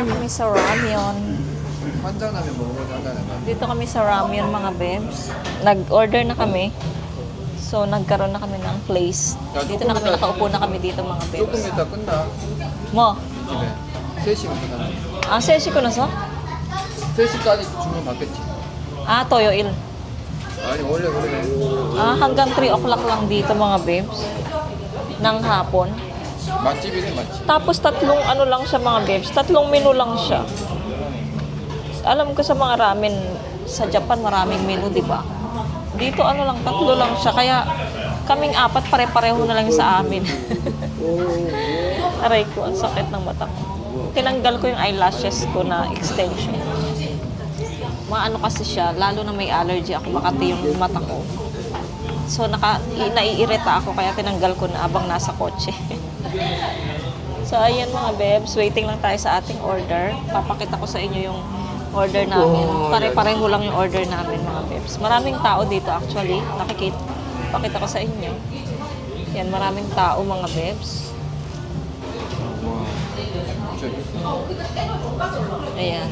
kami sa ramyun. 환장라면 먹어보자, 환장라면. Dito kami sa ramyun mga bebs. Nag-order na kami. So, nagkaroon na kami ng place. Dito na kami, nakaupo na kami dito mga 조금 bebs. 이따 끝나, Mo? 이 집에. 3시면 끝나는. Ah, 3시 ko na so? 3시까지 주문 받겠지. Ah, Toyo Il. 아니, 원래 그러네. Ah, hanggang 3 o'clock lang dito mga bebs. Ng hapon. 맛집이네, 맛집. Tapos tatlong ano lang siya mga bebs. Tatlong menu lang siya. Alam ko sa mga ramen sa Japan maraming menu, di ba? Dito ano lang, tatlo lang siya. Kaya kaming apat pare-pareho na lang sa amin. Aray ko, ang sakit ng mata ko. Tinanggal ko yung eyelashes ko na extension. Maano kasi siya, lalo na may allergy ako, makati yung mata ko. So, naiirita ako, kaya tinanggal ko na abang nasa kotse. So, ayan mga bebs, waiting lang tayo sa ating order. Papakita ko sa inyo yung order namin. Pare-pareho lang yung order namin mga bebs. Maraming tao dito actually. Pakita ko sa inyo. Yan, maraming tao mga bebs. Ayan.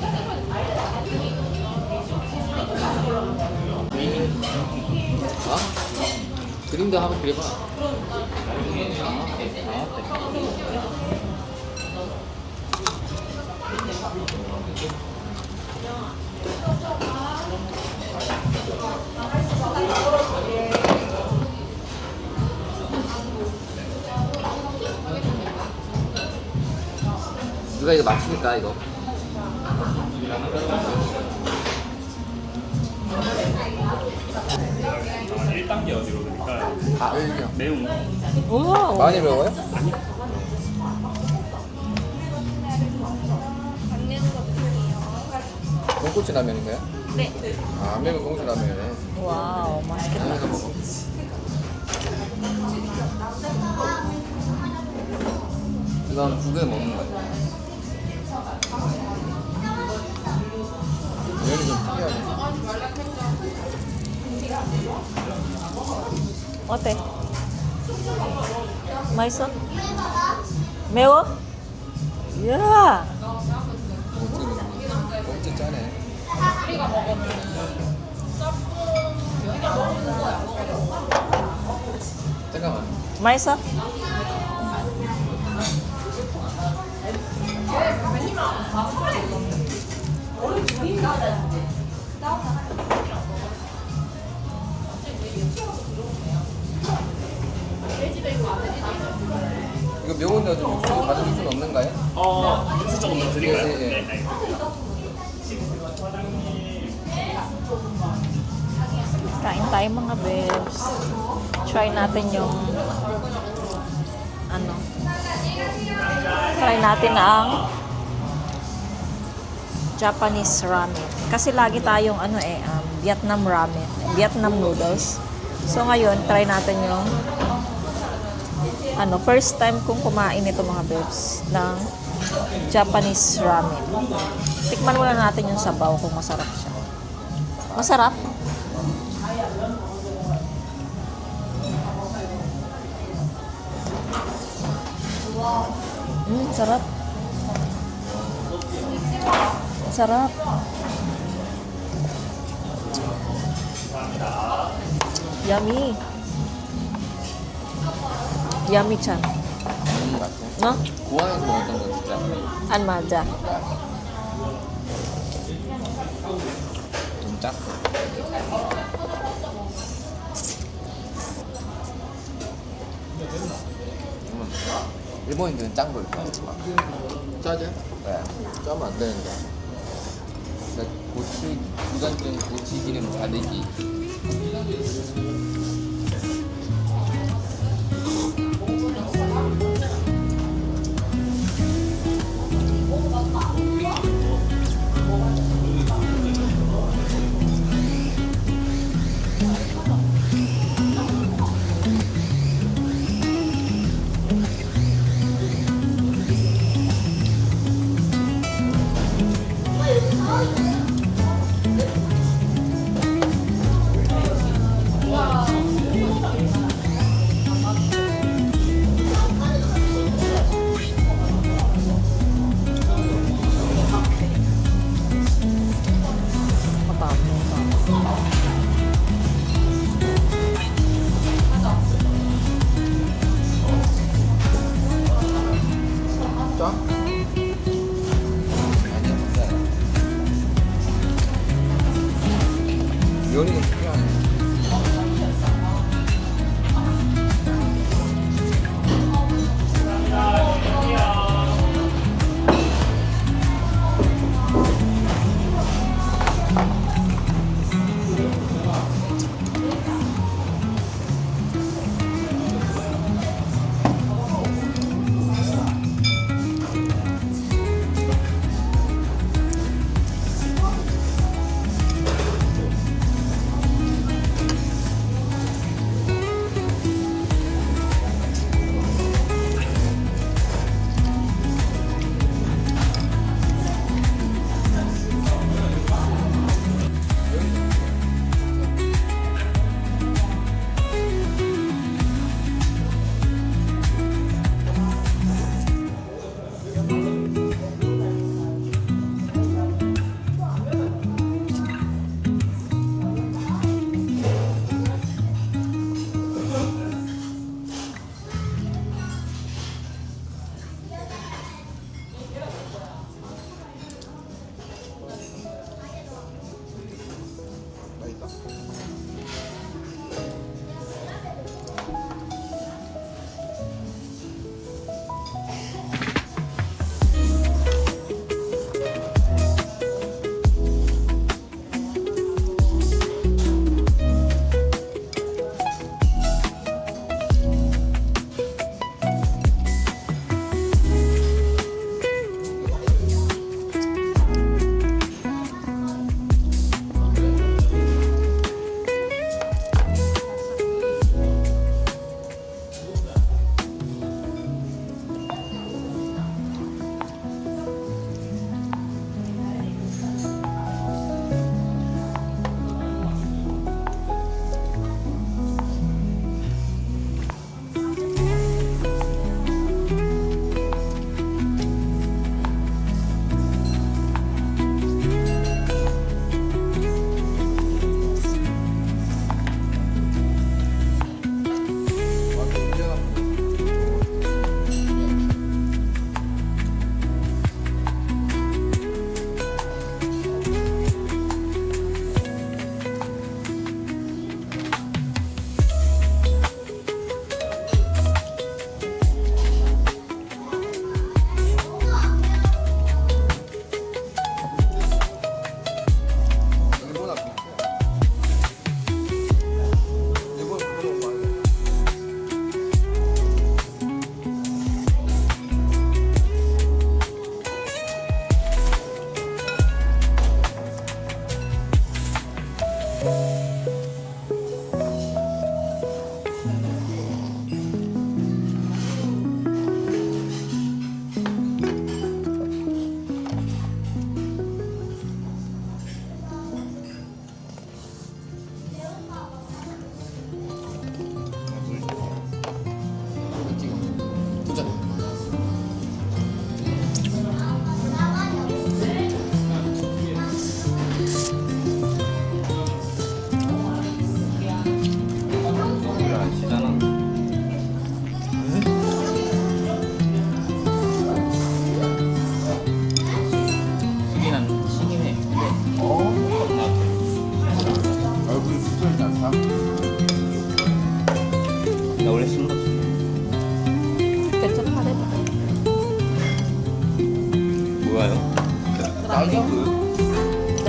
아? 그림도 한번 그려봐. 누가 이거 맞춥니까 이거? 아, 1단계 어디로 그러니까 아, 여기요. 매운 거. Wow! 많이 매워요? 돈코츠 라면인가요? 네. 아, 안 매운 공주 라면이네. Wow, 맛있겠다. 하면서 먹어. 이건 국에 먹는 거야. 면이 좀 특이하네. 어때? 맛있어? 매워? 야! 어떻게 먹는 엄청 짜네. 잠깐만. 맛있어? 이거 매운데 좀 육수 받아줄 수는 없는가요? 육수 조금 더 드릴까요? 예, 예. 네. Kain tayo mga bebs. Try natin yung ano. Try natin ang Japanese ramen. Kasi lagi tayong Vietnam ramen, Vietnam noodles. So ngayon, try natin yung first time kong kumain ito mga bebs ng Japanese ramen. Tikman muna natin yung sabaw kung masarap siya. Masarap? Sarap. Sarap. Yummy. Yummy chan. 맞죠. No? 고항에서 먹었던 거 진짜. An maja. 좀 짜. 일본인들은 짠 걸 좋아해. 짜죠? 네. 짜면 안 되는데. 그러니까 구간증 고치 기능 다르기. 연이가 특이하네.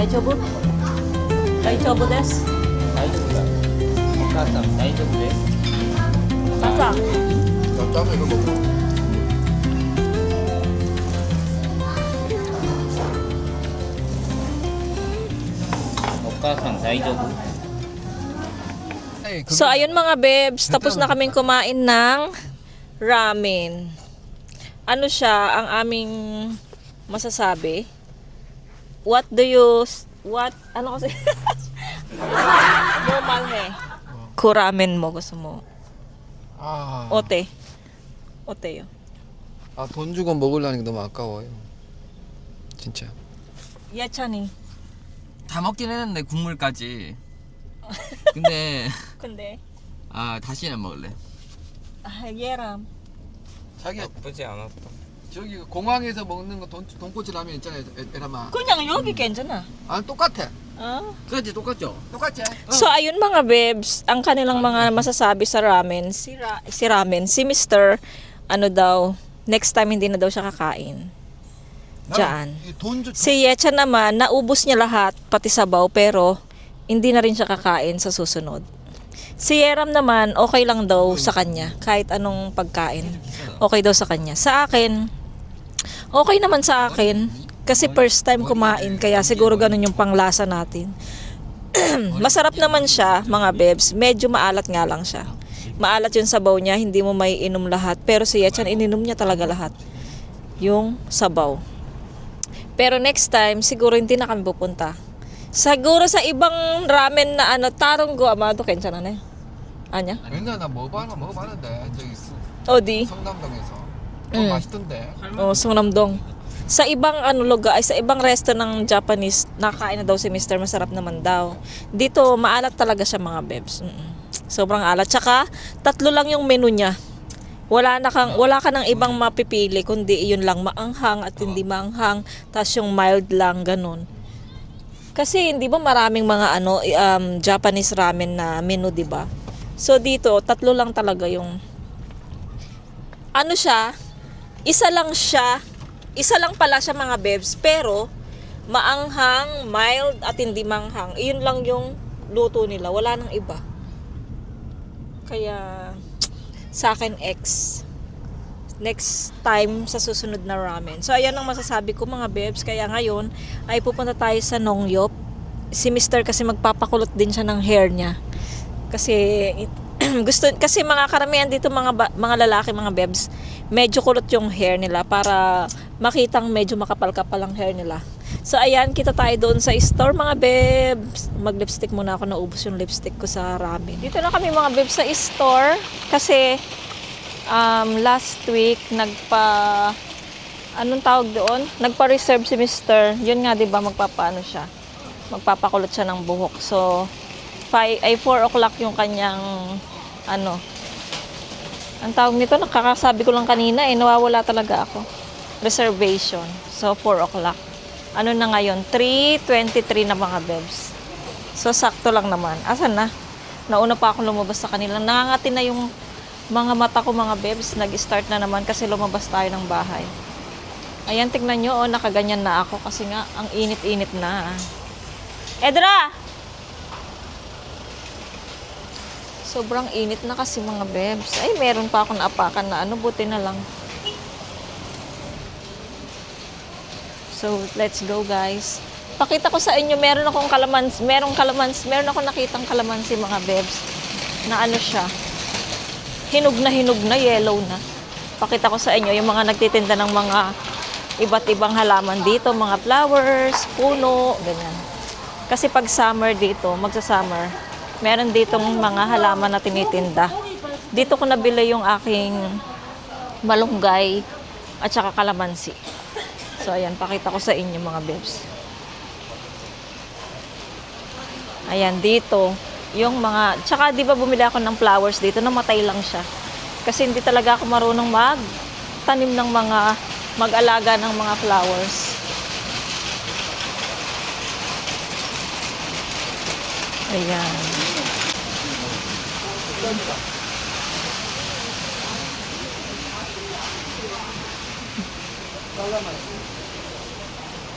大丈夫大丈夫です。大丈夫だ。お母さん大丈夫です。朝 짬에 이거 먹어. So ayun mga bebs, tapos na kaming kumain ng ramen. Ano siya ang aming masasabi? Ano kasi? Normal he. Kuramen mo gusto mo. 아, Ote. 어때요? 아, 돈 주고 먹으려니까 너무 아까워요. 진짜. 야차니. 다 먹긴 했는데 국물까지. 근데 근데 아 다시는 먹을래. 얘랑 자기야, 나쁘지 않았다. 저기 공항에서 먹는 거 돈꼬치 라면 있잖아요, 에라마. 그냥 여기 괜찮아. 아, 똑같아. Ah? 그거지 똑같죠? 똑같지? So ayun mga bebs, ang kanilang mga masasabi sa ramen, si ramen, si Mr. ano daw, next time hindi na daw siya kakain. Diyan. 돈 줘. Si Yecha naman, naubos niya lahat, pati sabaw, pero hindi na rin siya kakain sa susunod. Si Yeram naman, okay lang daw sa kanya, kahit anong pagkain. Okay daw sa kanya. Sa akin, okay naman sa akin, kasi first time kumain, kaya siguro ganun yung panglasa natin. Masarap naman siya, mga bebs. Medyo maalat nga lang siya. Maalat yung sabaw niya, hindi mo may inom lahat. Pero si Yechan, ininom niya talaga lahat. Yung sabaw. Pero next time, siguro hindi na kami pupunta. Siguro sa ibang ramen na ano, tarong go, amado, 괜찮아 na Anya? 옛날에 나 먹어봤는데 저기 Odi. 성남동에서 응. 맛있던데. Oh, Songnam-dong. Sa ibang ano lugar, ay sa ibang resto ng Japanese, nakain na daw si Mr. Masarap naman daw. Dito, maalat talaga siya mga bebs. Sobrang alat. Tsaka, 3 lang yung menu niya. Wala ka ng ibang mapipili, kundi yun lang maanghang at hindi maanghang, tapos yung mild lang, ganun. Kasi hindi ba maraming mga Japanese ramen na menu, di ba? So dito, 3 lang talaga yung ano siya, isa lang pala siya mga bebs, pero maanghang, mild at hindi maanghang. Iyon lang yung luto nila, wala nang iba. Kaya sa akin next time sa susunod na ramen. So ayan ang masasabi ko mga bebs. Kaya ngayon ay pupunta tayo sa Nongyop. Si Mr. kasi magpapakulot din siya ng hair niya. Kasi kasi mga karamihan dito mga lalaki, mga bebs, medyo kulot yung hair nila para makitang medyo makapal-kapal ang hair nila. So ayan, kita tayo doon sa store mga bebs. Mag-lipstick muna ako, naubos yung lipstick ko sa ramen. Dito na kami mga bebs sa store kasi last week anong tawag doon? Nagpa-reserve si Mr. Yun nga 'di ba, siya. Magpapakulot siya ng buhok. So 4 o'clock yung kanyang ang tawag nito, nakakasabi ko lang kanina nawawala talaga ako. Reservation. So 4 o'clock. Ano na ngayon? 3:23 na mga bebs. So sakto lang naman. Asan na? Nauna pa akong lumabas sa kanila. Nangangati na yung mga mata ko mga bebs. Nag-start na naman kasi lumabas tayo ng bahay. Ayan, tignan nyo. Nakaganyan na ako kasi nga ang init-init na. Edra! Sobrang init na kasi mga bebs. Ay, meron pa akong naapakan na buti na lang. So, let's go guys. Pakita ko sa inyo, meron akong nakitang kalamansi mga bebs. Na siya. Hinog na, yellow na. Pakita ko sa inyo yung mga nagtitinda ng mga iba't ibang halaman dito. Mga flowers, puno, ganyan. Kasi pag summer dito, magsa-summer, meron ditong mga halaman na tinitinda. Dito ko nabili yung aking malunggay at saka kalamansi. So, ayan, pakita ko sa inyo mga bebs. Ayan, dito, yung mga, tsaka di ba bumili ako ng flowers dito, namatay lang siya. Kasi hindi talaga ako marunong mag-tanim ng mag-alaga ng mga flowers. Ayan.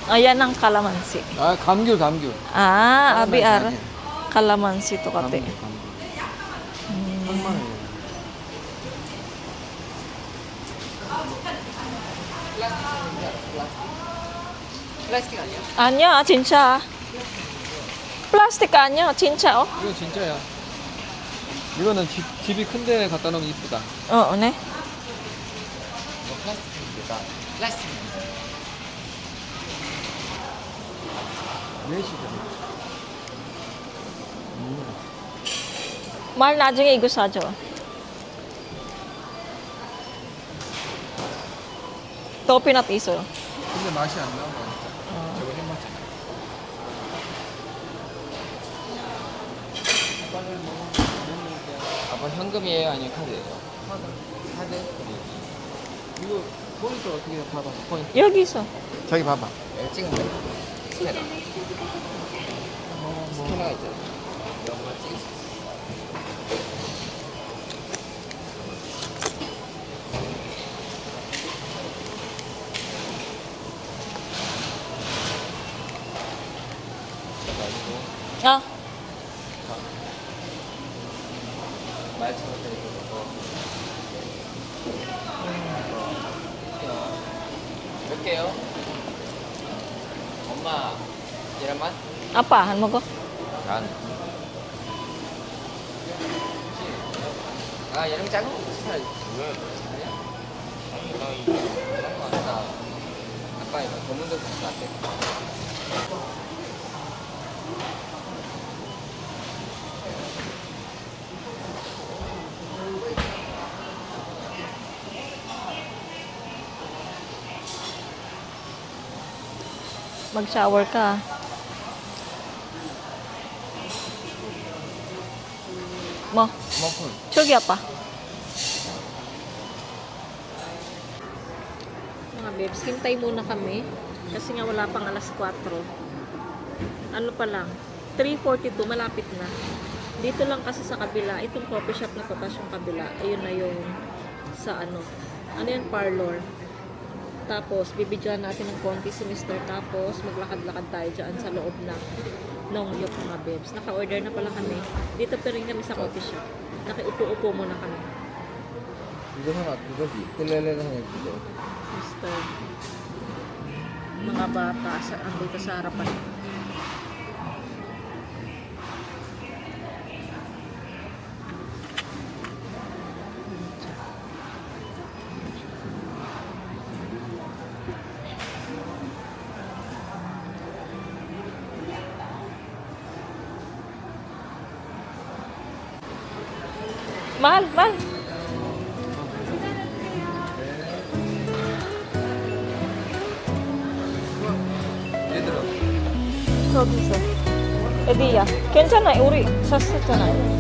Ayan ang kalamansi. 아, 감귤. Abi ara. Kalamansi to kate. 플라스틱 아니야? Anya, 진짜. 플라스틱 아니야, 진짜. 이거 진짜야. 이거는 집이 큰데 갖다 놓으면 이쁘다. 네. 플라스틱입니다. 플라스틱. 말 나중에 이거 사줘. 또 피넛 있어요. 근데 맛이 안 나와. 저거 해봤잖아. 아빠 현금이에요? 아니면 카드예요? 카드? 이거 포인트 어떻게 봐봐. 포인트. 여기 있어. 저기 봐봐. 찍으면 돼. 스캐너. 스캐너가 있잖아. 이것만 찍을 수 있어. 그래가지고 아, 말처럼 되는 거. 몇 개요? 엄마 계란만? apahan mo ko? 간. 아, 얘는 작은 거 비슷하지. 왜? 아니야? 작은 거 아니다. 아빠 이거 검은색 소스 안 돼. Mag-shower ka. Mo, 머플. 저기 아빠. Mga babes, hintay muna kami. Kasi nga wala pang alas 4. Ano pa lang, 3:42, malapit na. Dito lang kasi sa kabila, itong coffee shop na to, tas yung kabila, ayun na yung sa ano yan, parlor. Tapos, bibidyoan natin ng konti si Mr. Tapos, maglakad-lakad tayo dyan sa loob na Nongyok mga babes. Naka-order na pala kami. Dito pa rin kami sa coffee shop. Nakiupo-upo muna kami. 이거 하나, 그거지. 뜰레레는 해주죠. Mr. Mga bata sa, andito sa harapan. Mahal, mahal. 얘들아. 저기서. 에디야. 괜찮아. 우리 샀었잖아.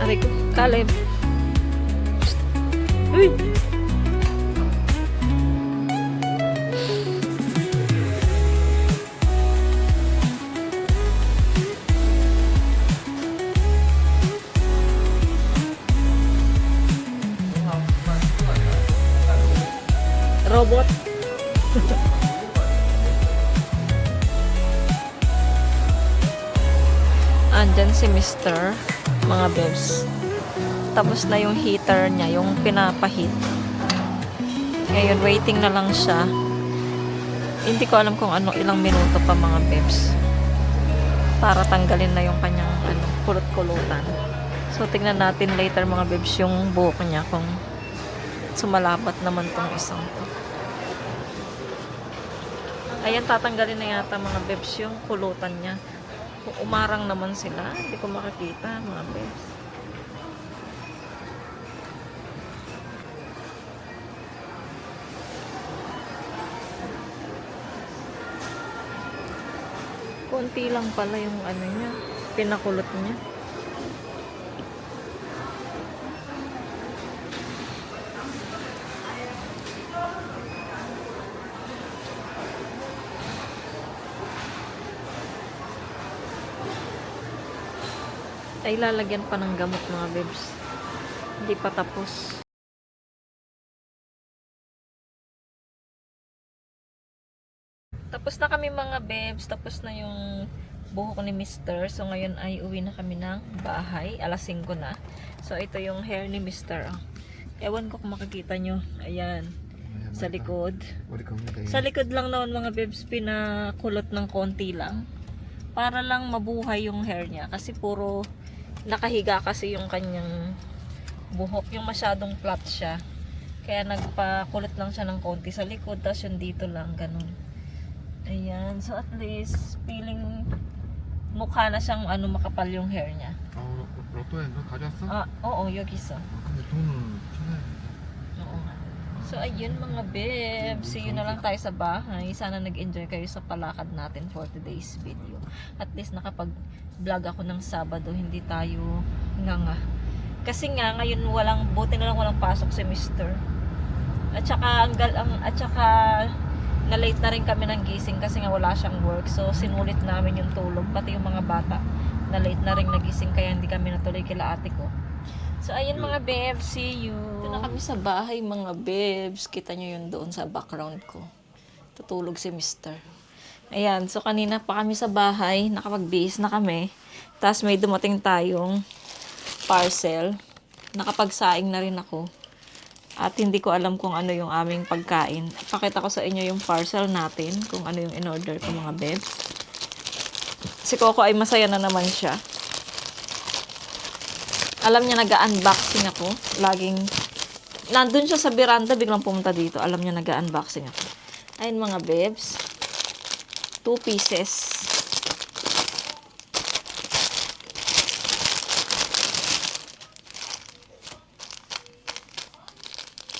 Aray ko, Caleb. Psst. Uy! Robot. Andyan si Mr. Mga bebs. Tapos na yung heater niya, yung pinapaheat. Ngayon, waiting na lang siya. Hindi ko alam kung ilang minuto pa mga bebs. Para tanggalin na yung kanyang kulot-kulutan. So, tingnan natin later mga bebs yung buhok niya kung sumalabat naman tong isang to. Ayan, tatanggalin na yata mga bebs yung kulutan niya. Umarang naman sila. Hindi ko makakita mga bebs. Konti lang pala yung niya, pinakulot niya. Ay, lalagyan pa ng gamot mga bebs. Hindi pa tapos. Tapos na kami mga bebs. Tapos na yung buhok ni Mr. So, ngayon ay uwi na kami ng bahay. Alas 5 na. So, ito yung hair ni Mr. Oh. Ewan ko kung makikita nyo. Ayan. Sa likod. Sa likod lang naman mga bebs, pinakulot ng konti lang. Para lang mabuhay yung hair niya. Kasi puro nakahiga kasi yung kanyang buhok. Yung masyadong flat siya. Kaya nagpakulot lang siya ng konti sa likod. Tapos yung dito lang. Ganun. Ayan. So at least, feeling mukha na siyang makapal yung hair niya. 로또에 너 가져왔어? Oo, 여기 있어. 근데 돈은 찾아야 돼. Oo nga. So, ayun mga bebs. See you na lang tayo sa bahay. Sana nag-enjoy kayo sa palakad natin for today's video. At least nakapag-vlog ako ng Sabado. Hindi tayo nga. Kasi nga, ngayon buti na lang walang pasok si Mr. At saka, na-late na rin kami ng gising kasi nga wala siyang work. So, sinulit namin yung tulog. Pati yung mga bata. Na-late na rin nagising kaya hindi kami natuloy kila ate ko. So, ayun mga bebs, see you. Ito na kami sa bahay mga bebs. Kita nyo yun doon sa background ko. Tutulog si Mr. Ayan, so kanina pa kami sa bahay. Nakapag-bihis na kami. Tapos may dumating tayong parcel. Nakapagsaing na rin ako. At hindi ko alam kung ano yung aming pagkain. Pakita ko sa inyo yung parcel natin. Kung ano yung in-order ko mga bebs. Si Coco ay masaya na naman siya. Alam niya nag-unboxing ako. Laging, nandun siya sa veranda, biglang pumunta dito. Alam niya nag-unboxing ako. Ayun mga bebs. 2 pieces.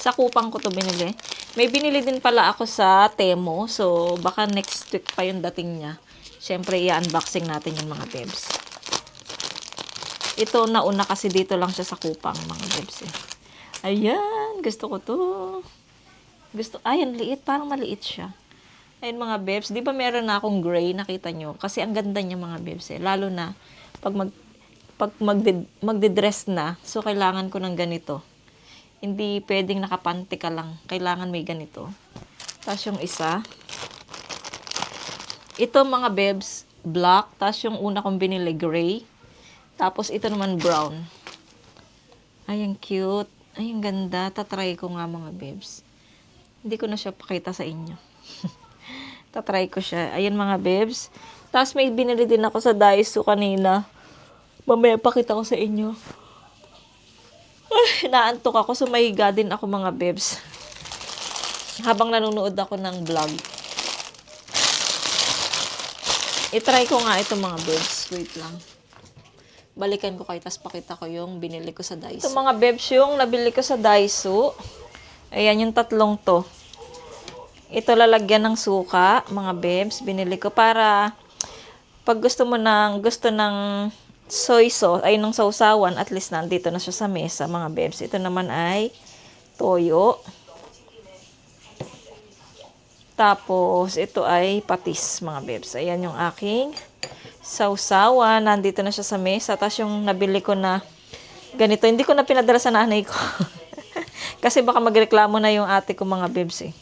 Sa Kupang ko to binili. May binili din pala ako sa Temo. So, baka next week pa yung dating niya. Siyempre, i-unboxing natin yung mga bebs. Ito, nauna kasi dito lang siya sa Kupang, mga bebs. Ayan, gusto ko to. Ayan, liit. Parang maliit siya. Ayan, mga bebs. Di ba meron na akong gray, nakita nyo? Kasi ang ganda niya, mga bebs. Lalo na, pag magdidress na, so kailangan ko ng ganito. Hindi pwedeng nakapanty ka lang. Kailangan may ganito. Tapos yung isa, ito mga bebs, black. Tapos yung una kong binili, gray. Tapos ito naman brown. Ay, ang cute. Ay, ang ganda. Tatry ko nga mga bebs. Hindi ko na siya pakita sa inyo. Tatry ko siya. Ayan mga bebs. Tapos may binili din ako sa Daiso kanina. Mamaya pakita ko sa inyo. Ay, naantok ako. So mahiga din ako mga bebs. Habang nanonood ako ng vlog. I-try ko nga ito mga bebs. Wait lang. Balikan ko kayo, tapos pakita ko yung binili ko sa Daiso. Ito mga bebs yung nabili ko sa Daiso. Ayan yung tatlong to. Ito lalagyan ng suka, mga bebs. Binili ko para pag gusto ng soy sauce, ay ng sausawan, at least nandito na siya sa mesa, mga bebs. Ito naman ay toyo. Tapos, ito ay patis, mga bebs. Ayan yung aking sausawan. Nandito na siya sa mesa. Tapos yung nabili ko na ganito. Hindi ko na pinadala sa nanay ko. Kasi baka magreklamo na yung ate ko, mga bebs eh.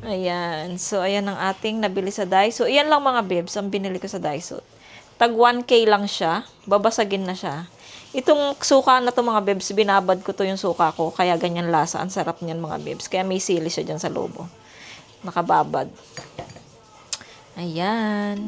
Ayan. So, ayan ang ating nabili sa Daiso. Ayan lang mga bebs ang binili ko sa Daiso. Tag 1K lang siya. Babasagin na siya. Itong suka na to mga bebs, binabad ko to yung suka ko. Kaya ganyan lasa. Ang sarap niyan mga bebs. Kaya may sili siya dyan sa lobo. Nakababad. Ayan.